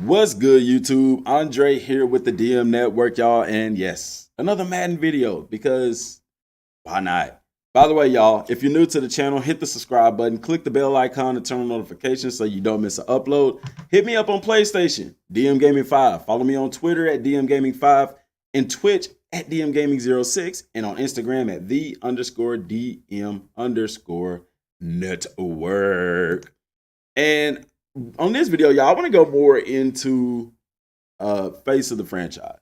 What's good, YouTube? Andre here with the DM Network, y'all. And yes, another Madden video because why not? By the way, y'all, if you're new to the channel, hit the subscribe button, click the bell icon to turn on notifications so you don't miss an upload. Hit me up on PlayStation, DM Gaming 5. Follow me on Twitter at DM Gaming 5 and Twitch at DM Gaming 06 and on Instagram at the_DM_network. And on this video, y'all, I want to go more into face of the franchise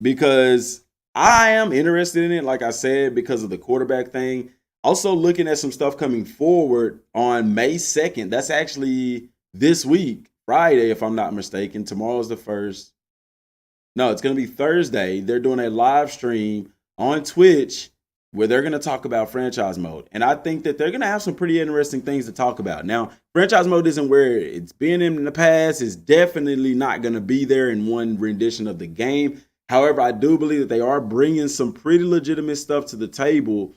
because I am interested in it, like I said, because of the quarterback thing. Also looking at some stuff coming forward on May 2nd. That's actually this week, Friday, if I'm not mistaken. Tomorrow's the 1st. No, it's going to be Thursday. They're doing a live stream on Twitch where they're going to talk about franchise mode. And I think that they're going to have some pretty interesting things to talk about. Now, franchise mode isn't where it's been in the past. It's definitely not going to be there in one rendition of the game. However, I do believe that they are bringing some pretty legitimate stuff to the table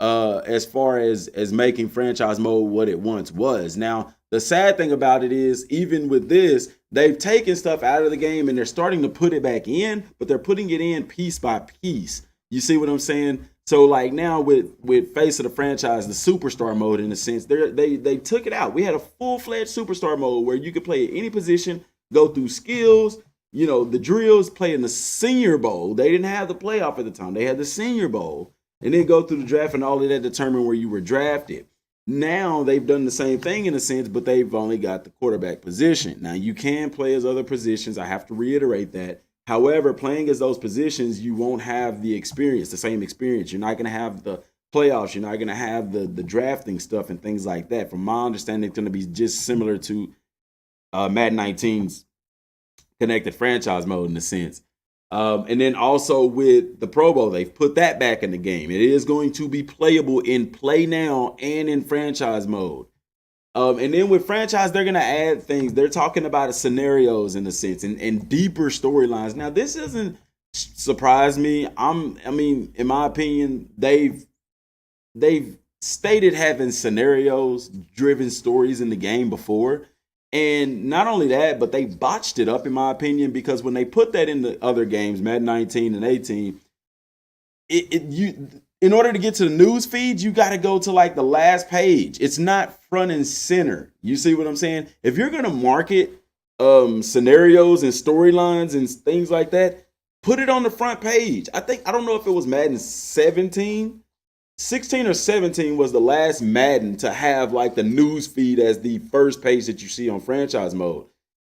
as far as making franchise mode what it once was. Now, the sad thing about it is, even with this, they've taken stuff out of the game and they're starting to put it back in, but they're putting it in piece by piece. You see what I'm saying? So like now with face of the franchise, the superstar mode, in a sense, they took it out. We had a full-fledged superstar mode where you could play at any position, go through skills, you know, the drills, play in the Senior Bowl. They didn't have the playoff at the time. They had the Senior Bowl, and then go through the draft and all of that determine where you were drafted. Now they've done the same thing in a sense, but they've only got the quarterback position. Now you can play as other positions. I have to reiterate that. However, playing as those positions, you won't have the experience, the same experience. You're not going to have the playoffs. You're not going to have the drafting stuff and things like that. From my understanding, it's going to be just similar to Madden 19's connected franchise mode in a sense. And then also with the Pro Bowl, they've put that back in the game. It is going to be playable in Play Now and in franchise mode. And then with franchise, they're going to add things. They're talking about scenarios in a sense and deeper storylines. Now, this doesn't surprise me. I mean, in my opinion, they've stated having scenarios driven stories in the game before. And not only that, but they botched it up, in my opinion, because when they put that in the other games, Madden 19 and 18, in order to get to the news feeds, you got to go to like the last page. It's not front and center. You see what I'm saying? If you're going to market scenarios and storylines and things like that, put it on the front page. I don't know if it was Madden 17, 16 or 17 was the last Madden to have like the news feed as the first page that you see on franchise mode.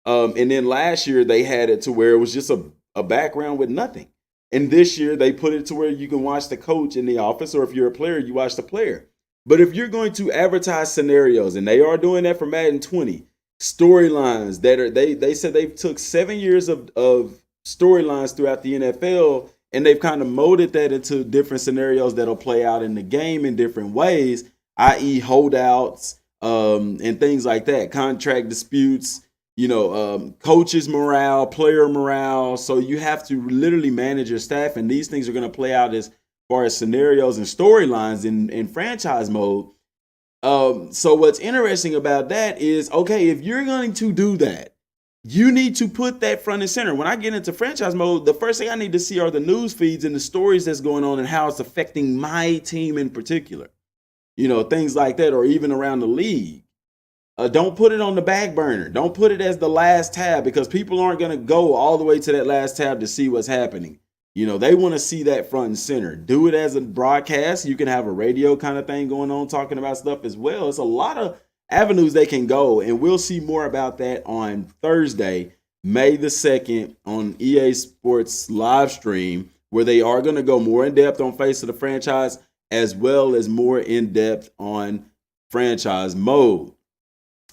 And then last year they had it to where it was just a background with nothing. And this year, they put it to where you can watch the coach in the office, or if you're a player, you watch the player. But if you're going to advertise scenarios, and they are doing that for Madden 20, storylines that are, they said they took 7 years of storylines throughout the NFL, and they've kind of molded that into different scenarios that'll play out in the game in different ways, i.e. holdouts and things like that, contract disputes, you know, coaches morale, player morale. So you have to literally manage your staff, and these things are going to play out as far as scenarios and storylines in franchise mode. So what's interesting about that is, okay, if you're going to do that, you need to put that front and center. When I get into franchise mode, the first thing I need to see are the news feeds and the stories that's going on and how it's affecting my team in particular. You know, things like that, or even around the league. Don't put it on the back burner. Don't put it as the last tab, because people aren't going to go all the way to that last tab to see what's happening. You know, they want to see that front and center. Do it as a broadcast. You can have a radio kind of thing going on, talking about stuff as well. It's a lot of avenues they can go, and we'll see more about that on Thursday, May the 2nd, on EA Sports live stream, where they are going to go more in depth on face of the franchise, as well as more in depth on franchise mode.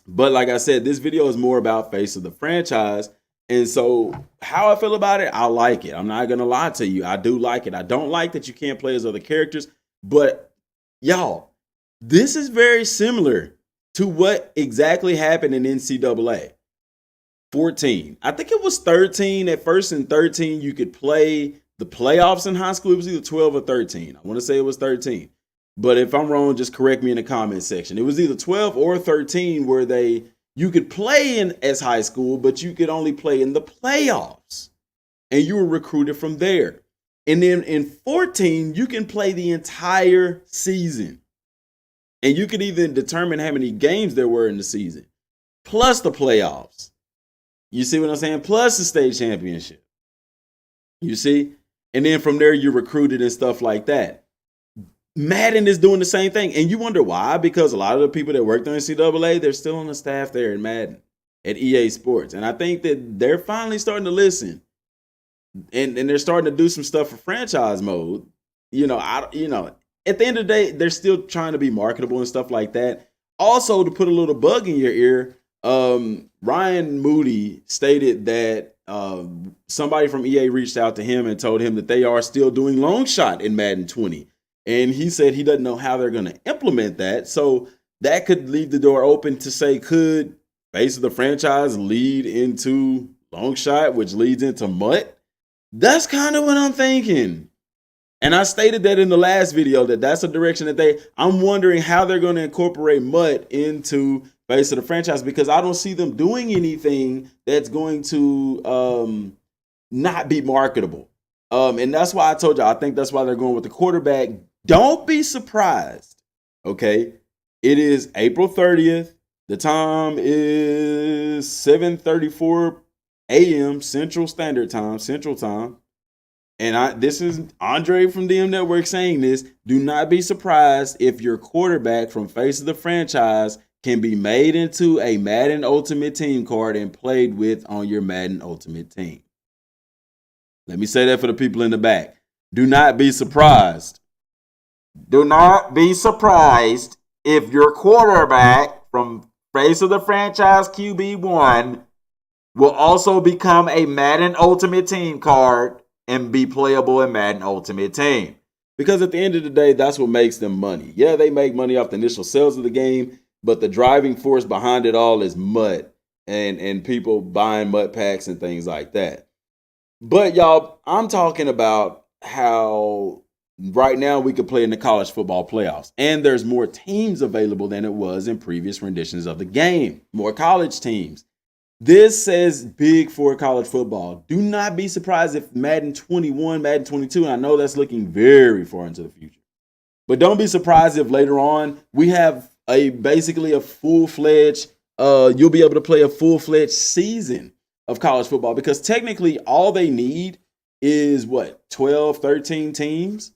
But like I said, this video is more about face of the franchise. And so how I feel about it, I like it. I'm not going to lie to you. I do like it. I don't like that you can't play as other characters. But y'all, this is very similar to what exactly happened in NCAA 14. I think it was 13 at first. In 13, you could play the playoffs in high school. It was either 12 or 13. I want to say it was 13. But if I'm wrong, just correct me in the comment section. It was either 12 or 13 where you could play in as high school, but you could only play in the playoffs. And you were recruited from there. And then in 14, you can play the entire season. And you could even determine how many games there were in the season, plus the playoffs. You see what I'm saying? Plus the state championship. You see? And then from there, you're recruited and stuff like that. Madden is doing the same thing. And you wonder why? Because a lot of the people that worked on NCAA, they're still on the staff there in Madden at EA Sports. And I think that they're finally starting to listen. And they're starting to do some stuff for franchise mode. At the end of the day, they're still trying to be marketable and stuff like that. Also, to put a little bug in your ear, Ryan Moody stated that somebody from EA reached out to him and told him that they are still doing long shot in Madden 20. And he said he doesn't know how they're going to implement that. So that could leave the door open to say, could base of the franchise lead into long shot, which leads into MUT? That's kind of what I'm thinking. And I stated that in the last video, that's a direction that I'm wondering how they're going to incorporate MUT into base of the franchise, because I don't see them doing anything that's going to not be marketable. And that's why I told you, I think that's why they're going with the quarterback. Don't be surprised. Okay. It is April 30th. The time is 7:34 a.m. Central Time. And this is Andre from DM Network saying this. Do not be surprised if your quarterback from Face of the Franchise can be made into a Madden Ultimate Team card and played with on your Madden Ultimate Team. Let me say that for the people in the back. Do not be surprised. Do not be surprised if your quarterback from Face of the Franchise QB1 will also become a Madden Ultimate Team card and be playable in Madden Ultimate Team. Because at the end of the day, that's what makes them money. Yeah, they make money off the initial sales of the game, but the driving force behind it all is MUT and people buying MUT packs and things like that. But y'all, I'm talking about how right now we could play in the college football playoffs, and there's more teams available than it was in previous renditions of the game. More college teams. This says big for college football. Do not be surprised if Madden 21, Madden 22, and I know that's looking very far into the future, but don't be surprised if later on we have basically a full-fledged, you'll be able to play a full-fledged season of college football, because technically all they need is 12, 13 teams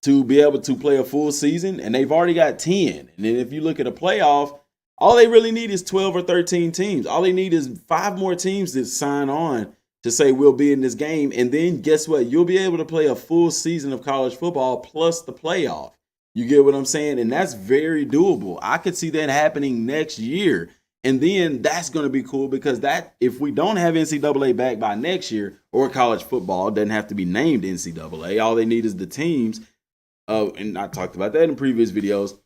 to be able to play a full season, and they've already got 10. And then if you look at a playoff, all they really need is 12 or 13 teams. All they need is 5 more teams to sign on to say we'll be in this game. And then guess what? You'll be able to play a full season of college football plus the playoff. You get what I'm saying? And that's very doable. I could see that happening next year. And then that's going to be cool, because that, if we don't have NCAA back by next year, or college football doesn't have to be named NCAA, all they need is the teams. And I talked about that in previous videos.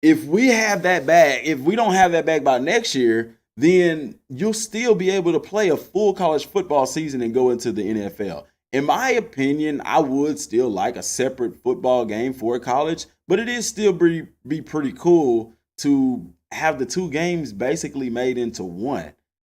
If we have that back, if we don't have that back by next year, then you'll still be able to play a full college football season and go into the NFL. In my opinion, I would still like a separate football game for college, but it is still be pretty cool to have the two games basically made into one.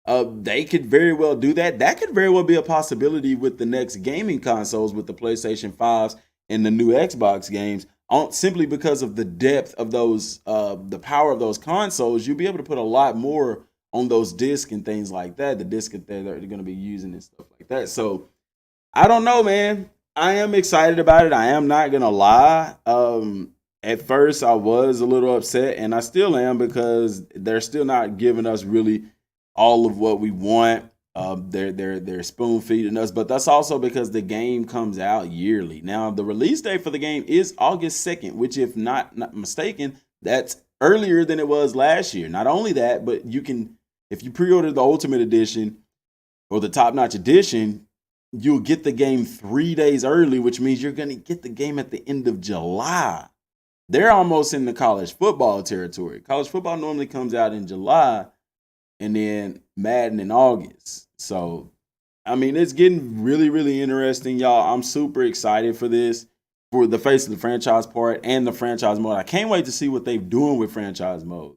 They could very well do that. That could very well be a possibility with the next gaming consoles, with the PlayStation 5s and the new Xbox games, simply because of the depth of those, the power of those consoles. You'll be able to put a lot more on those discs and things like that, the discs that they're going to be using and stuff like that. So I don't know, man. I am excited about it. I am not going to lie. At first, I was a little upset, and I still am, because they're still not giving us really all of what we want. They're spoon feeding us, but that's also because the game comes out yearly. Now, the release date for the game is August 2nd, which, if not mistaken, that's earlier than it was last year. Not only that, but you can, if you pre-order the Ultimate Edition or the Top Notch Edition, you'll get the game 3 days early, which means you're going to get the game at the end of July. They're almost in the college football territory. College football normally comes out in July, and then Madden in August. So, I mean, it's getting really, really interesting, y'all. I'm super excited for this, for the face of the franchise part and the franchise mode. I can't wait to see what they're doing with franchise mode.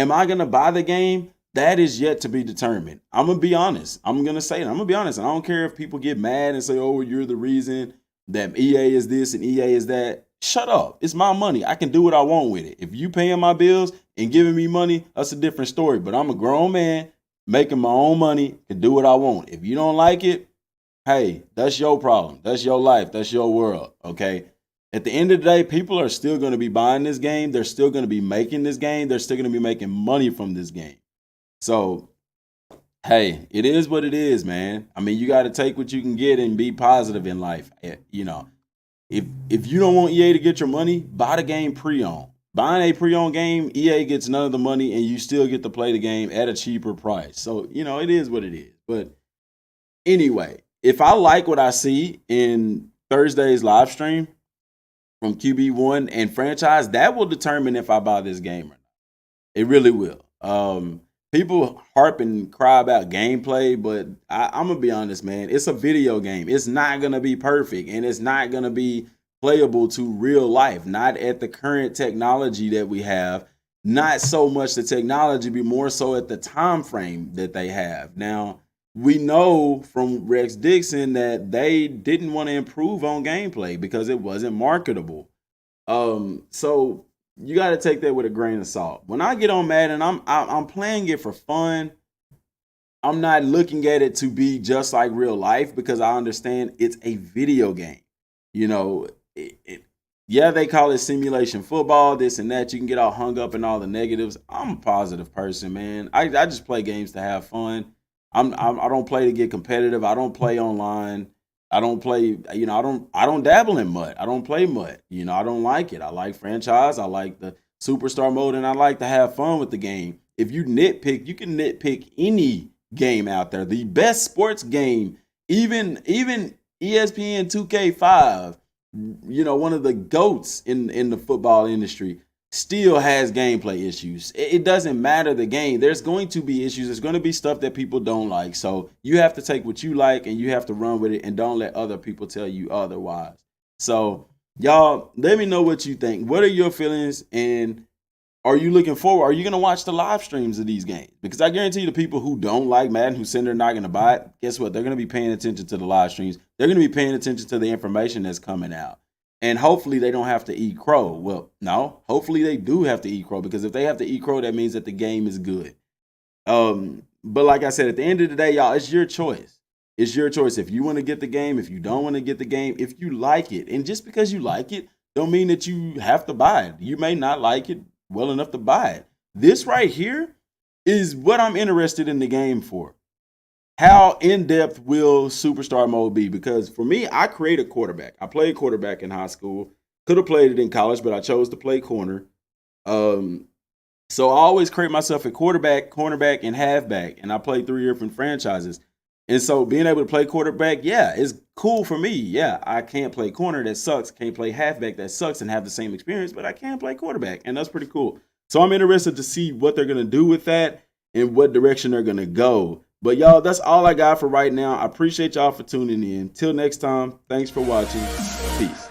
Am I gonna buy the game? That is yet to be determined. I'm gonna be honest. I'm gonna say it. I'm gonna be honest. I don't care if people get mad and say, "Oh, you're the reason that EA is this and EA is that." Shut up. It's my money. I can do what I want with it. If you paying my bills and giving me money, that's a different story. But I'm a grown man making my own money, can do what I want. If you don't like it, hey, that's your problem. That's your life. That's your world. Okay. At the end of the day, people are still going to be buying this game. They're still going to be making this game. They're still going to be making money from this game. So, hey, it is what it is, man. I mean, you got to take what you can get and be positive in life. You know, if you don't want EA to get your money, buy the game pre-owned. Buying a pre-owned game, EA gets none of the money, and you still get to play the game at a cheaper price. So, you know, it is what it is. But anyway, if I like what I see in Thursday's live stream from QB1 and franchise, that will determine if I buy this game or not. It really will. People harp and cry about gameplay, but I'm going to be honest, man. It's a video game. It's not going to be perfect, and it's not going to be playable to real life, not at the current technology that we have, not so much the technology, but more so at the time frame that they have. Now, we know from Rex Dixon that they didn't want to improve on gameplay because it wasn't marketable. So you got to take that with a grain of salt. When I get on Madden, I'm playing it for fun. I'm not looking at it to be just like real life because I understand it's a video game. You know, yeah, they call it simulation football, this and that. You can get all hung up in all the negatives. I'm a positive person, man. I just play games to have fun. I don't play to get competitive. I don't play online. I don't play, you know, I don't dabble in mud. I don't play mud. You know, I don't like it. I like franchise. I like the superstar mode, and I like to have fun with the game. If you nitpick, you can nitpick any game out there. The best sports game, even ESPN 2K5, you know, one of the GOATs in the football industry, still has gameplay issues. It doesn't matter the game. There's going to be issues. There's going to be stuff that people don't like. So you have to take what you like and you have to run with it and don't let other people tell you otherwise. So y'all, let me know what you think. What are your feelings, and are you looking forward? Are you going to watch the live streams of these games? Because I guarantee you the people who don't like Madden, who say they're not going to buy it, guess what? They're going to be paying attention to the live streams. They're going to be paying attention to the information that's coming out. And hopefully they don't have to eat crow. Well, no, hopefully they do have to eat crow, because if they have to eat crow, that means that the game is good. But like I said, at the end of the day, y'all, it's your choice. It's your choice. If you want to get the game, if you don't want to get the game, if you like it. And just because you like it, don't mean that you have to buy it. You may not like it well enough to buy it. This right here is what I'm interested in the game for. How in-depth will superstar mode be? Because for me, I created quarterback. I played quarterback in high school. Could have played it in college, but I chose to play corner. So I always create myself a quarterback, cornerback, and halfback. And I played 3 different franchises. And so being able to play quarterback, yeah, it's cool for me. Yeah, I can't play corner. That sucks. Can't play halfback. That sucks, and have the same experience, but I can play quarterback. And that's pretty cool. So I'm interested to see what they're going to do with that and what direction they're going to go. But y'all, that's all I got for right now. I appreciate y'all for tuning in. Till next time, thanks for watching. Peace.